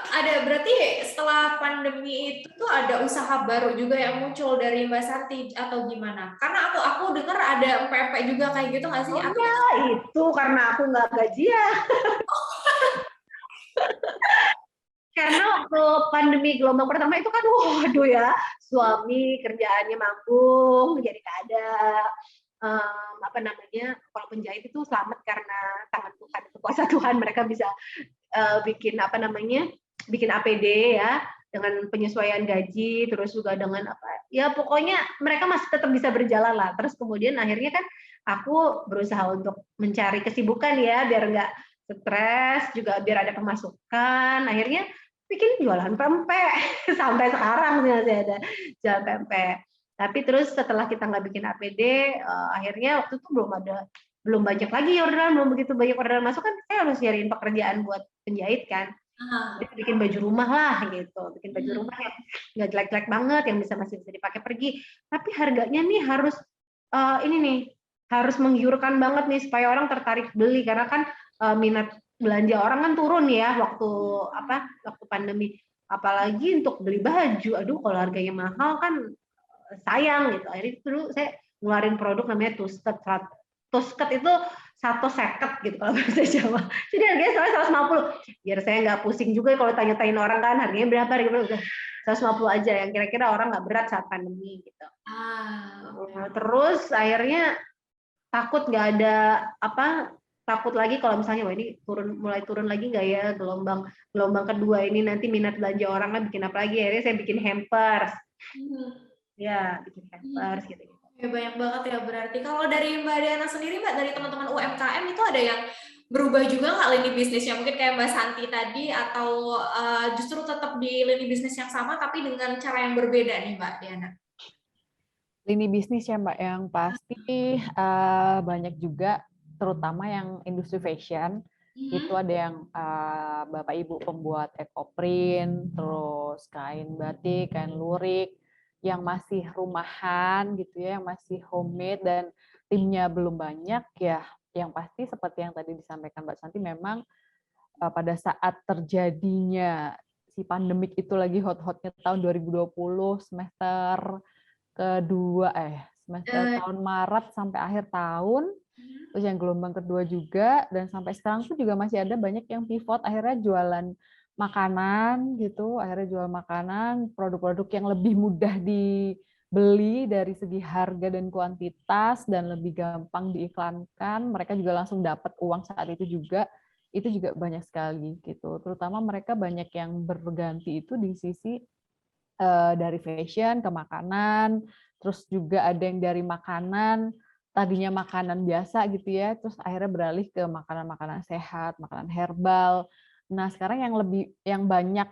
Ada berarti setelah pandemi itu tuh ada usaha baru juga yang muncul dari Mbak Santi atau gimana? Karena aku dengar ada PMP juga kayak gitu nggak sih? Oh ya, itu karena aku nggak gajian. Karena waktu pandemi gelombang pertama itu kan waduh ya, suami kerjaannya manggung, jadi nggak ada kalau penjahit itu selamat karena tangan Tuhan, kuasa Tuhan, mereka bisa bikin bikin APD ya dengan penyesuaian gaji, terus juga dengan pokoknya mereka masih tetap bisa berjalan lah. Terus kemudian akhirnya kan aku berusaha untuk mencari kesibukan ya biar nggak stres, juga biar ada pemasukan. Akhirnya bikin jualan pempek sampai sekarang masih ada jualan pempek. Tapi terus setelah kita nggak bikin APD, akhirnya waktu itu belum banyak lagi orderan, belum begitu banyak orderan masuk kan, saya harus nyariin pekerjaan buat penjahit kan. Jadi bikin baju rumah lah gitu, bikin baju rumah yang nggak jelek-jelek banget, yang masih bisa dipakai pergi. Tapi harganya nih harus harus menggiurkan banget nih supaya orang tertarik beli, karena kan minat belanja orang kan turun ya waktu pandemi. Apalagi untuk beli baju, aduh kalau harganya mahal kan sayang gitu. Akhirnya dulu saya ngeluarin produk namanya Tusket. Tusket itu 150 gitu kalau bahasa Jawa. Jadi harganya soalnya 150. Biar saya nggak pusing juga kalau tanya-tanyain orang kan harganya berapa, udah 150 aja yang kira-kira orang nggak berat saat pandemi gitu. Terus akhirnya takut nggak ada takut lagi kalau misalnya ini mulai turun lagi nggak ya gelombang kedua ini, nanti minat belanja orangnya bikin apa lagi. Akhirnya saya bikin hampers. Ya, bikin hampers gitu. Ya, banyak banget ya berarti. Kalau dari Mbak Diana sendiri, Mbak, dari teman-teman UMKM itu ada yang berubah juga nggak lini bisnisnya? Mungkin kayak Mbak Santi tadi, atau justru tetap di lini bisnis yang sama tapi dengan cara yang berbeda nih, Mbak Diana? Lini bisnis ya Mbak, yang pasti banyak juga, terutama yang industri fashion, itu ada yang Bapak Ibu pembuat ekoprint, terus kain batik, kain lurik, yang masih rumahan gitu ya, yang masih homemade dan timnya belum banyak ya. Yang pasti seperti yang tadi disampaikan Mbak Santi, memang pada saat terjadinya si pandemik itu lagi hot-hotnya tahun 2020 semester tahun Maret sampai akhir tahun, terus yang gelombang kedua juga, dan sampai sekarang tuh juga masih ada banyak yang pivot akhirnya jualan makanan gitu, akhirnya jual makanan, produk-produk yang lebih mudah dibeli dari segi harga dan kuantitas dan lebih gampang diiklankan, mereka juga langsung dapat uang saat itu juga banyak sekali gitu. Terutama mereka banyak yang berganti itu di sisi dari fashion ke makanan, terus juga ada yang dari makanan, tadinya makanan biasa gitu ya, terus akhirnya beralih ke makanan-makanan sehat, makanan herbal. Nah, sekarang yang banyak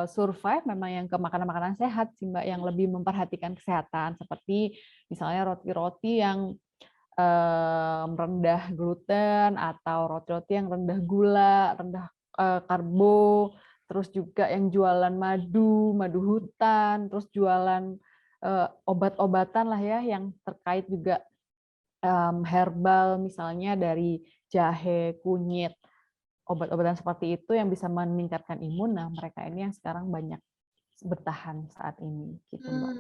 survive memang yang ke makanan-makanan sehat sih Mbak, yang lebih memperhatikan kesehatan, seperti misalnya roti-roti yang rendah gluten, atau roti-roti yang rendah gula, rendah karbo, terus juga yang jualan madu hutan, terus jualan obat-obatan lah ya, yang terkait juga herbal, misalnya dari jahe, kunyit, obat-obatan seperti itu yang bisa meningkatkan imun. Nah, mereka ini yang sekarang banyak bertahan saat ini, gitu Mbak.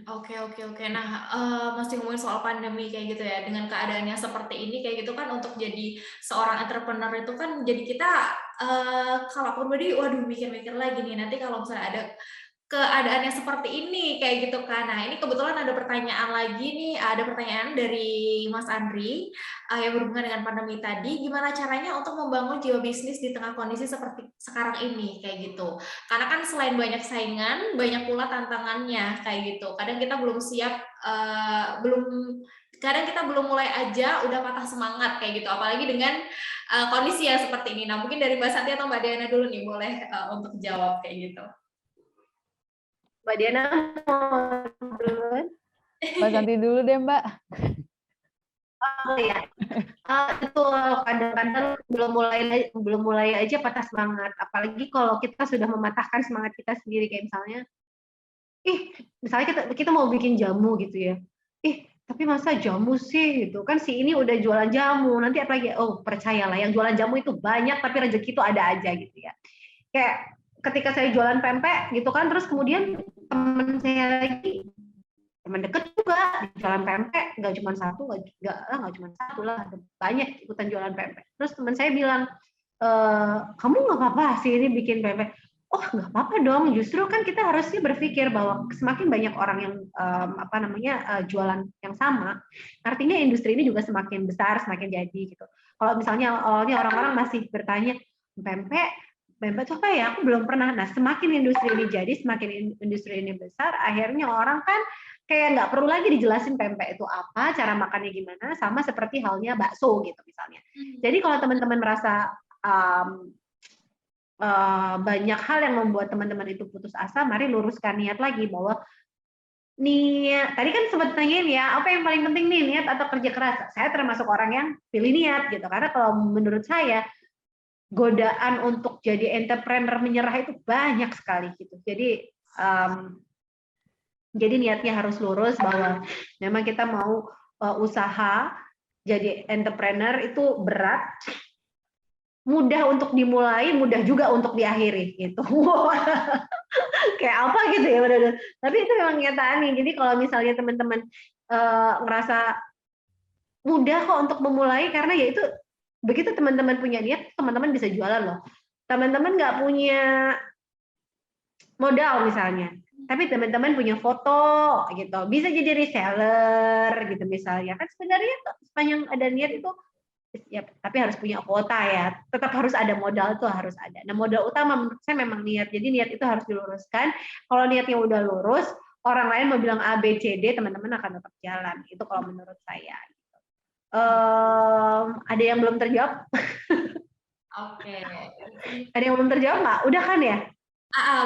Oke, oke, oke. Nah, masih ngomongin soal pandemi kayak gitu ya, dengan keadaan yang seperti ini kayak gitu kan, untuk jadi seorang entrepreneur itu kan jadi kita, kalau pribadi, waduh, mikir-mikir lagi nih, nanti kalau misalnya ada keadaan yang seperti ini, kayak gitu kan. Nah, ini kebetulan ada pertanyaan lagi nih, ada pertanyaan dari Mas Andri, yang berhubungan dengan pandemi tadi, gimana caranya untuk membangun jiwa bisnis di tengah kondisi seperti sekarang ini, kayak gitu. Karena kan selain banyak saingan, banyak pula tantangannya, kayak gitu. Kadang kita belum siap, kadang kita belum mulai aja udah patah semangat, kayak gitu. Apalagi dengan kondisi yang seperti ini. Nah, mungkin dari Mbak Santi atau Mbak Diana dulu nih, boleh untuk jawab kayak gitu. Mbak Diana mau duluan? Mbak Santi dulu deh Mbak. Oh ya, betul. Kadang-kadang belum mulai aja patah semangat. Apalagi kalau kita sudah mematahkan semangat kita sendiri, kayak misalnya kita mau bikin jamu gitu ya. Tapi masa jamu sih gitu kan, si ini udah jualan jamu, nanti apalagi, oh percayalah yang jualan jamu itu banyak tapi rezeki itu ada aja gitu ya. Kayak ketika saya jualan pempek gitu kan, terus kemudian teman saya lagi, teman deket juga jualan pempek, nggak cuma satu, nggak cuma satu lah, ada banyak ikutan jualan pempek. Terus teman saya bilang, kamu nggak apa-apa sih ini bikin pempek? Oh nggak apa-apa dong, justru kan kita harusnya berpikir bahwa semakin banyak orang yang jualan yang sama, artinya industri ini juga semakin besar, semakin jadi gitu. Kalau misalnya awalnya orang-orang masih bertanya, pempek itu apa ya? Aku belum pernah. Nah, semakin industri ini jadi, semakin industri ini besar, akhirnya orang kan kayak nggak perlu lagi dijelasin pempek itu apa, cara makannya gimana, sama seperti halnya bakso gitu misalnya. Jadi kalau teman-teman merasa banyak hal yang membuat teman-teman itu putus asa, mari luruskan niat lagi bahwa niat. Tadi kan sempat tanyain ya, apa yang paling penting nih, niat atau kerja keras? Saya termasuk orang yang pilih niat gitu, karena kalau menurut saya godaan untuk jadi entrepreneur menyerah itu banyak sekali gitu. Jadi niatnya harus lurus bahwa memang kita mau usaha jadi entrepreneur itu berat, mudah untuk dimulai, mudah juga untuk diakhiri gitu. Kayak apa gitu ya, benar-benar. Tapi itu memang kenyataan nih. Jadi kalau misalnya teman-teman ngerasa mudah kok untuk memulai, karena ya itu begitu teman-teman punya niat, teman-teman bisa jualan loh. Teman-teman nggak punya modal misalnya, tapi teman-teman punya foto gitu, bisa jadi reseller gitu misalnya. Kan sebenarnya sepanjang ada niat itu ya, tapi harus punya kuota ya, tetap harus ada modal, tuh harus ada. Nah, modal utama menurut saya memang niat, jadi niat itu harus diluruskan. Kalau niatnya udah lurus, orang lain mau bilang A, B, C, D, teman-teman akan tetap jalan. Itu kalau menurut saya. Ada yang belum terjawab? Oke. Ada yang belum terjawab nggak? Udah kan ya?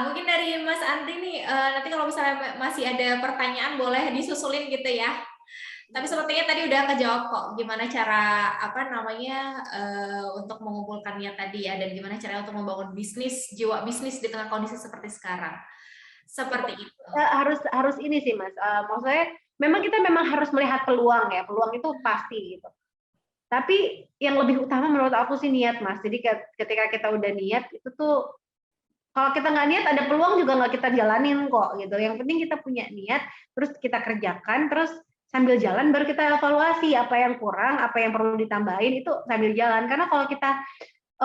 Mungkin dari Mas Andri nih, nanti kalau misalnya masih ada pertanyaan boleh disusulin gitu ya. Tapi sepertinya tadi udah kejawab kok gimana cara untuk mengumpulkan niat tadi ya, dan gimana caranya untuk membangun bisnis, jiwa bisnis di tengah kondisi seperti sekarang. Seperti itu. Harus ini sih Mas. Maksudnya kita memang harus melihat peluang ya. Peluang itu pasti gitu. Tapi yang lebih utama menurut aku sih niat Mas. Jadi ketika kita udah niat itu tuh, kalau kita nggak niat ada peluang juga nggak kita jalanin kok gitu. Yang penting kita punya niat, terus kita kerjakan, terus sambil jalan baru kita evaluasi apa yang kurang, apa yang perlu ditambahin, itu sambil jalan. Karena kalau kita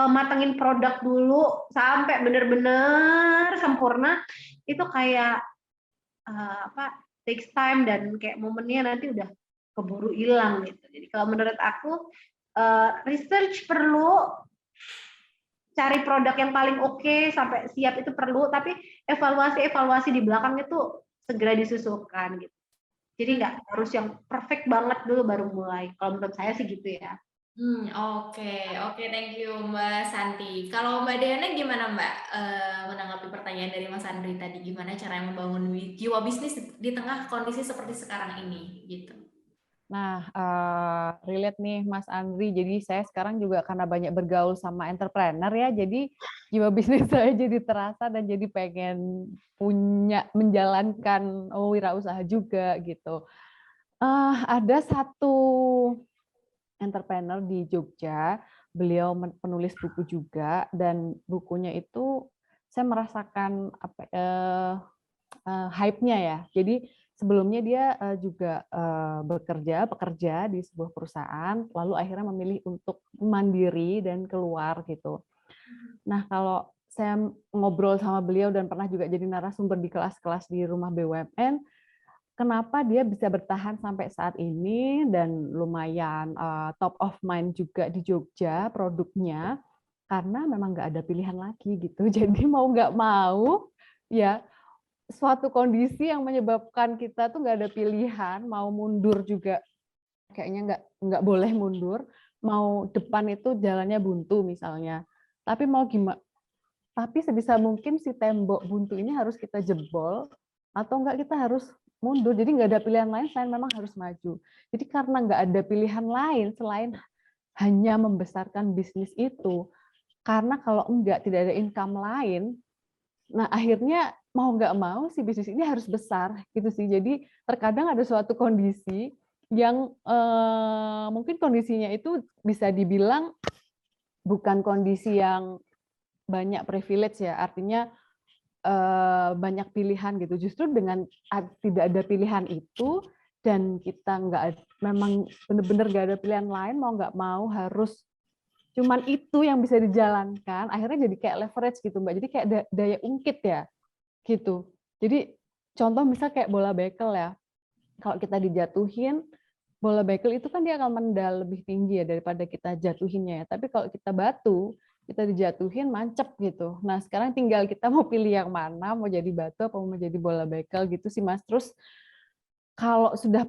matengin produk dulu sampai benar-benar sempurna, itu kayak takes time, dan kayak momennya nanti udah keburu hilang gitu. Jadi kalau menurut aku research perlu, cari produk yang paling oke sampai siap itu perlu, tapi evaluasi di belakang itu segera disusulkan gitu. Jadi nggak harus yang perfect banget dulu baru mulai. Kalau menurut saya sih gitu ya. Oke, thank you Mbak Santi. Kalau Mbak Diana gimana Mbak, menanggapi pertanyaan dari Mas Andri tadi, gimana cara membangun jiwa bisnis di tengah kondisi seperti sekarang ini gitu? Nah, relate nih Mas Andri, jadi saya sekarang juga karena banyak bergaul sama entrepreneur ya, jadi jiwa bisnis saya jadi terasa dan jadi pengen menjalankan wirausaha juga gitu. Ada satu entrepreneur di Jogja, beliau penulis buku juga, dan bukunya itu saya merasakan hype-nya ya. Jadi sebelumnya dia juga pekerja di sebuah perusahaan, lalu akhirnya memilih untuk mandiri dan keluar gitu. Nah, kalau saya ngobrol sama beliau dan pernah juga jadi narasumber di kelas-kelas di rumah BUMN, kenapa dia bisa bertahan sampai saat ini dan lumayan top of mind juga di Jogja produknya, karena memang nggak ada pilihan lagi gitu. Jadi mau nggak mau ya suatu kondisi yang menyebabkan kita tuh nggak ada pilihan, mau mundur juga kayaknya nggak boleh mundur, mau depan itu jalannya buntu misalnya. Tapi mau gimana? Tapi sebisa mungkin si tembok buntu ini harus kita jebol, atau enggak kita harus mundur. Jadi nggak ada pilihan lain selain memang harus maju. Jadi karena nggak ada pilihan lain selain hanya membesarkan bisnis itu, karena kalau enggak tidak ada income lain, nah akhirnya mau nggak mau si bisnis ini harus besar gitu sih. Jadi terkadang ada suatu kondisi yang mungkin kondisinya itu bisa dibilang bukan kondisi yang banyak privilege ya, artinya banyak pilihan gitu. Justru dengan tidak ada pilihan itu dan kita memang benar-benar nggak ada pilihan lain, mau nggak mau harus cuman itu yang bisa dijalankan, akhirnya jadi kayak leverage gitu Mbak. Jadi kayak daya ungkit ya gitu. Jadi contoh misal kayak bola bekel ya, kalau kita dijatuhin, bola bekel itu kan dia akan mendal lebih tinggi ya daripada kita jatuhinnya ya. Tapi kalau kita batu, kita dijatuhin mancep gitu. Nah sekarang tinggal kita mau pilih yang mana, mau jadi batu atau mau jadi bola bekel gitu sih Mas. Terus kalau sudah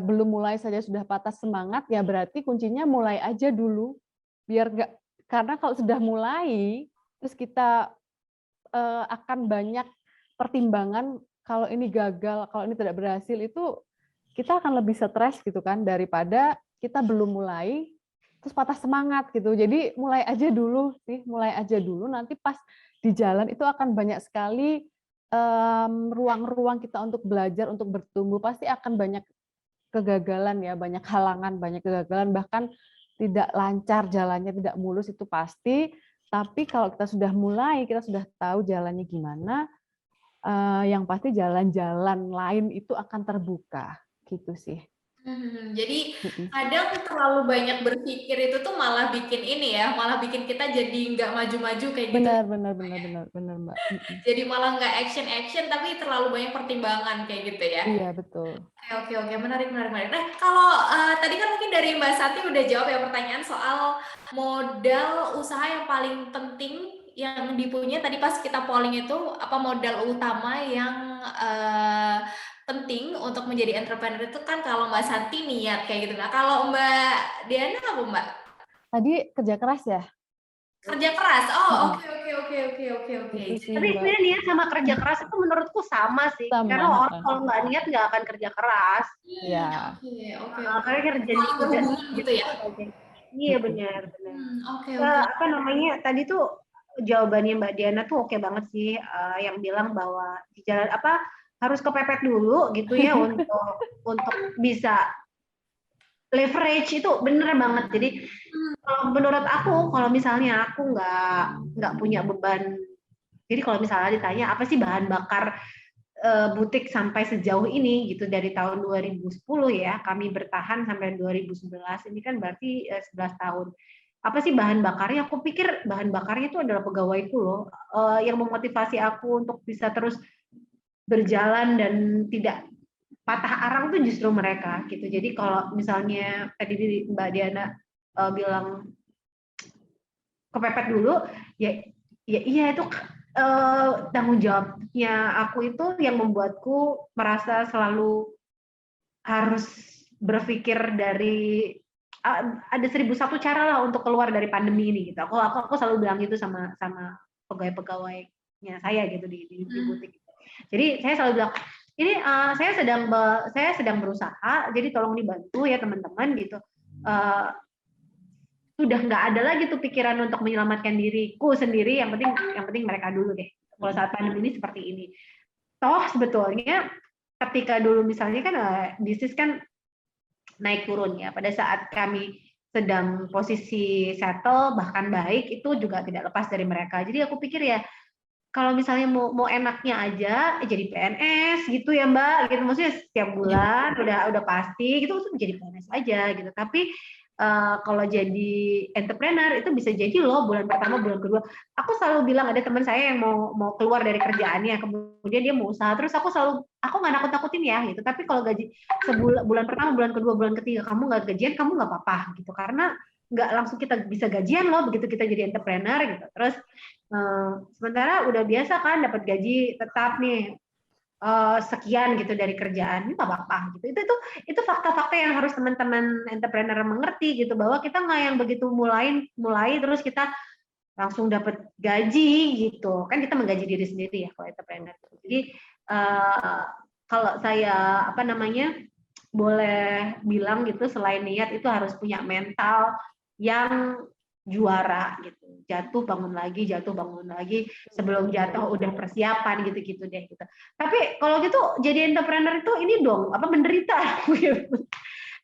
belum mulai saja sudah patah semangat, ya berarti kuncinya mulai aja dulu. Biar nggak, karena kalau sudah mulai, terus kita akan banyak pertimbangan, kalau ini gagal, kalau ini tidak berhasil, itu kita akan lebih stres gitu kan, daripada kita belum mulai, terus patah semangat gitu. Jadi mulai aja dulu, nanti pas di jalan itu akan banyak sekali ruang-ruang kita untuk belajar, untuk bertumbuh, pasti akan banyak kegagalan ya, banyak halangan, banyak kegagalan, bahkan tidak lancar jalannya, tidak mulus itu pasti. Tapi kalau kita sudah mulai, kita sudah tahu jalannya gimana, yang pasti jalan-jalan lain itu akan terbuka, gitu sih. Jadi Mm-mm. kadang terlalu banyak berpikir itu tuh malah bikin ini ya, malah bikin kita jadi nggak maju-maju kayak gitu. Benar, benar, benar, benar, benar, Mbak. Mm-mm. Jadi malah nggak action tapi terlalu banyak pertimbangan kayak gitu ya. Iya, betul. Oke, menarik. Nah, kalau tadi kan mungkin dari Mbak Santi udah jawab ya pertanyaan soal modal usaha yang paling penting yang dipunya tadi pas kita polling itu apa modal utama yang penting untuk menjadi entrepreneur itu kan kalau Mbak Santi niat kayak gitu. Nah, kalau Mbak Diana apa Mbak? Tadi kerja keras ya? Kerja keras. Oh, Mm-mm. oke. Itu sih, Tapi Mbak. sebenarnya niat sama kerja keras itu menurutku sama sih. Sama. Karena orang kalau nggak niat nggak akan kerja keras. Ya. Oke. Karena kerja Saling berhubungan gitu ya. Iya Mm-mm. benar. Oke. Apa namanya tadi tuh jawabannya Mbak Diana tuh oke banget sih, yang bilang bahwa di jalan apa harus kepepet dulu gitu ya untuk bisa leverage itu bener banget. Jadi kalau menurut aku kalau misalnya aku nggak punya beban, jadi kalau misalnya ditanya apa sih bahan bakar butik sampai sejauh ini gitu dari tahun 2010 ya kami bertahan sampai 2011 ini kan berarti 11 tahun. Apa sih bahan bakarnya? Aku pikir bahan bakarnya itu adalah pegawaiku loh, yang memotivasi aku untuk bisa terus berjalan dan tidak patah arang tuh justru mereka gitu. Jadi kalau misalnya tadi Mbak Diana bilang kepepet dulu, ya iya itu tanggung jawabnya aku itu yang membuatku merasa selalu harus berpikir dari ada 1001 cara lah untuk keluar dari pandemi ini gitu. Aku selalu bilang itu sama pegawai-pegawainya saya gitu di butik. Jadi saya selalu bilang ini saya sedang berusaha, jadi tolong dibantu ya teman-teman gitu. Sudah nggak ada lagi tuh pikiran untuk menyelamatkan diriku sendiri, yang penting mereka dulu deh. Kalau saat pandemi ini seperti ini. Toh sebetulnya ketika dulu misalnya kan bisnis kan naik turun ya. Pada saat kami sedang posisi settle bahkan baik itu juga tidak lepas dari mereka. Jadi aku pikir ya kalau misalnya mau enaknya aja jadi PNS gitu ya Mbak, gitu maksudnya setiap bulan udah pasti gitu jadi PNS aja gitu. Tapi kalau jadi entrepreneur itu bisa jadi loh bulan pertama bulan kedua. Aku selalu bilang ada teman saya yang mau keluar dari kerjaannya kemudian dia mau usaha terus aku nggak nakut-nakutin ya gitu. Tapi kalau gaji bulan pertama bulan kedua bulan ketiga kamu nggak gajian kamu nggak apa-apa gitu karena nggak langsung kita bisa gajian loh begitu kita jadi entrepreneur gitu. Terus sementara udah biasa kan dapat gaji tetap nih sekian gitu dari kerjaan ini nggak apa-apa gitu. Itu fakta-fakta yang harus teman-teman entrepreneur mengerti gitu bahwa kita nggak yang begitu mulai terus kita langsung dapat gaji gitu kan kita menggaji diri sendiri ya kalau entrepreneur. Jadi kalau saya boleh bilang gitu selain niat itu harus punya mental yang juara gitu, jatuh bangun lagi sebelum jatuh udah persiapan gitu deh gitu. Tapi kalau gitu jadi entrepreneur itu ini dong menderita gitu.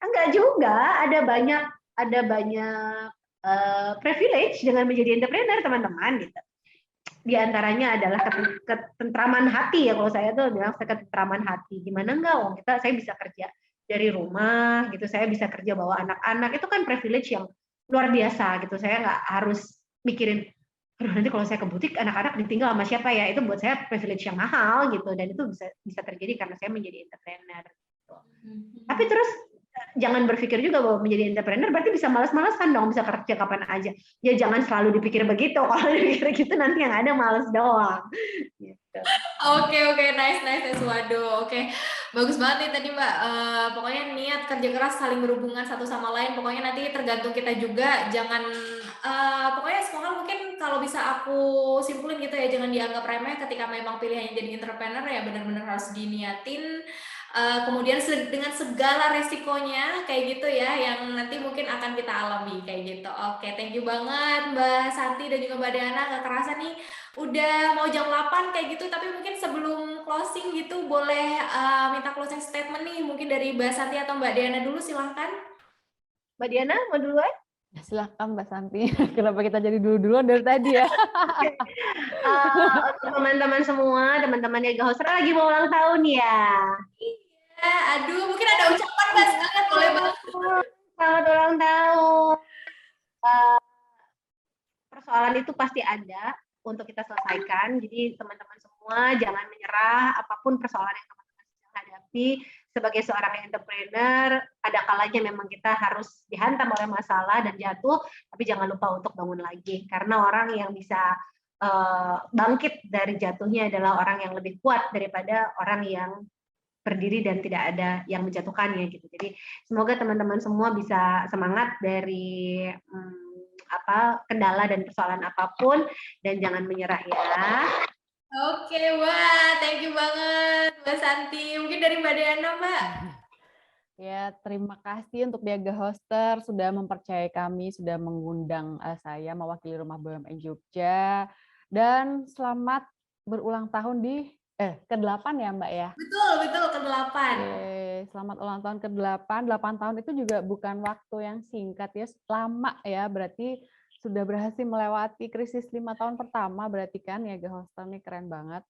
Enggak juga, ada banyak privilege dengan menjadi entrepreneur teman-teman gitu. Di antaranya adalah ketentraman hati ya kalau saya tuh bilang ketentraman hati. Gimana enggak? Saya bisa kerja dari rumah gitu, saya bisa kerja bawa anak-anak itu kan privilege yang luar biasa gitu. Saya nggak harus mikirin, aduh nanti kalau saya ke butik anak-anak ditinggal sama siapa ya. Itu buat saya privilege yang mahal gitu dan itu bisa terjadi karena saya menjadi entrepreneur. Gitu. Tapi terus jangan berpikir juga bahwa menjadi entrepreneur berarti bisa malas-malasan dong, bisa kerja kapan aja. Ya jangan selalu dipikir begitu. Kalau dipikir gitu nanti yang ada malas doang. Gitu. Oke, nice. Waduh, oke. Bagus banget nih tadi Mbak. Pokoknya niat kerja keras saling berhubungan satu sama lain. Pokoknya nanti tergantung kita juga. Jangan, pokoknya semoga mungkin kalau bisa aku simpulin gitu ya, jangan dianggap remeh ketika memang pilihannya jadi entrepreneur ya benar-benar harus diniatin. Kemudian dengan segala resikonya kayak gitu ya, yang nanti mungkin akan kita alami kayak gitu. Oke, thank you banget Mbak Santi dan juga Mbak Diana. Gak kerasa nih udah mau jam 8 kayak gitu, tapi mungkin sebelum closing gitu boleh minta closing statement nih mungkin dari Mbak Santi atau Mbak Diana dulu, silahkan. Mbak Diana mau duluan? Silahkan Mbak Santi. Kenapa kita jadi dulu-duluan dari tadi ya? Untuk teman-teman semua, teman-teman Yoga Hostra lagi mau ulang tahun ya. Iya, aduh mungkin ada ucapan Mbak, sekalian boleh banget. Selamat ulang tahun. Persoalan itu pasti ada untuk kita selesaikan. Jadi teman-teman semua jangan menyerah apapun persoalan yang teman-teman sedang hadapi. Sebagai seorang entrepreneur, ada kalanya memang kita harus dihantam oleh masalah dan jatuh, tapi jangan lupa untuk bangun lagi. Karena orang yang bisa bangkit dari jatuhnya adalah orang yang lebih kuat daripada orang yang berdiri dan tidak ada yang menjatuhkannya gitu. Jadi semoga teman-teman semua bisa semangat dari kendala dan persoalan apapun dan jangan menyerah ya. Oke, wah, thank you banget Mbak Santi. Mungkin dari Mbak Diana, Mbak. Ya, terima kasih untuk Diaga Hoster sudah mempercayai kami, sudah mengundang saya mewakili Rumah BUMN Jogja. Dan selamat berulang tahun di ke-8 ya Mbak ya? Betul, ke-8. Selamat ulang tahun ke-8. 8 tahun itu juga bukan waktu yang singkat ya, lama ya, berarti sudah berhasil melewati krisis 5 tahun pertama berarti kan ya, Hoster nih keren banget.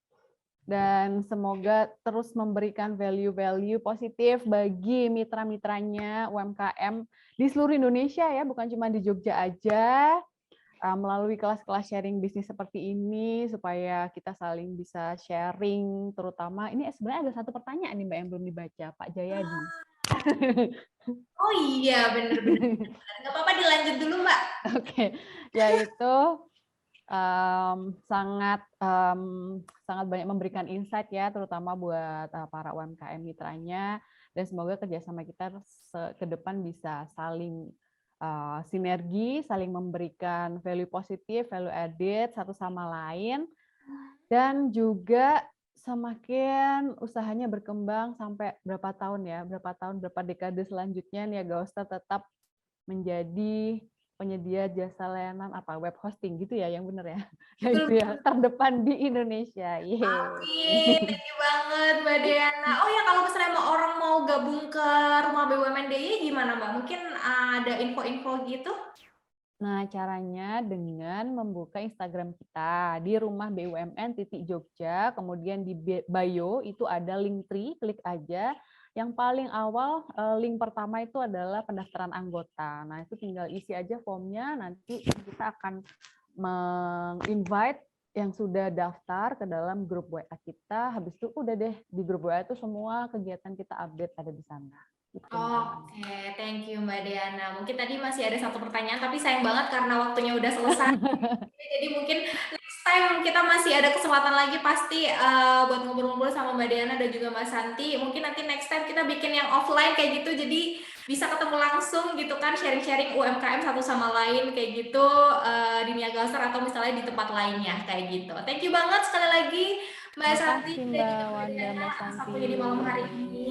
Dan semoga terus memberikan value-value positif bagi mitra-mitranya UMKM di seluruh Indonesia ya, bukan cuma di Jogja aja, melalui kelas-kelas sharing bisnis seperti ini, supaya kita saling bisa sharing, terutama ini sebenarnya ada satu pertanyaan nih Mbak yang belum dibaca, Pak Jayadi. Oh iya, bener-bener. Nggak apa-apa, dilanjut dulu Mbak. Oke, yaitu sangat banyak memberikan insight ya, terutama buat para UMKM mitranya, dan semoga kerjasama kita ke depan bisa saling sinergi, saling memberikan value positif, value added satu sama lain, dan juga semakin usahanya berkembang sampai berapa tahun ya, berapa dekade selanjutnya nih ya, Ghoster tetap menjadi penyedia jasa layanan web hosting gitu ya, yang benar ya, yang itu ya terdepan di Indonesia. Amin, thank you banget Mbak Diana. Oh ya, kalau misalnya orang mau gabung ke Rumah BUMN DIY gimana Mbak? Mungkin ada info-info gitu? Nah, caranya dengan membuka Instagram kita di Rumah BUMN.Jogja, kemudian di bio itu ada Linktree, klik aja. Yang paling awal, link pertama itu adalah pendaftaran anggota. Nah, itu tinggal isi aja formnya, nanti kita akan meng-invite yang sudah daftar ke dalam grup WA kita. Habis itu udah deh, di grup WA itu semua kegiatan kita update ada di sana. Oke, thank you Mbak Diana. Mungkin tadi masih ada satu pertanyaan, tapi sayang banget karena waktunya udah selesai. Jadi mungkin next time kita masih ada kesempatan lagi pasti buat ngobrol-ngobrol sama Mbak Diana dan juga Mbak Santi. Mungkin nanti next time kita bikin yang offline kayak gitu, jadi bisa ketemu langsung gitu kan, sharing-sharing UMKM satu sama lain kayak gitu di Niaga Hoster atau misalnya di tempat lainnya kayak gitu. Thank you banget sekali lagi Mbak Santi dan juga Mbak Diana atas waktunya di malam hari ini.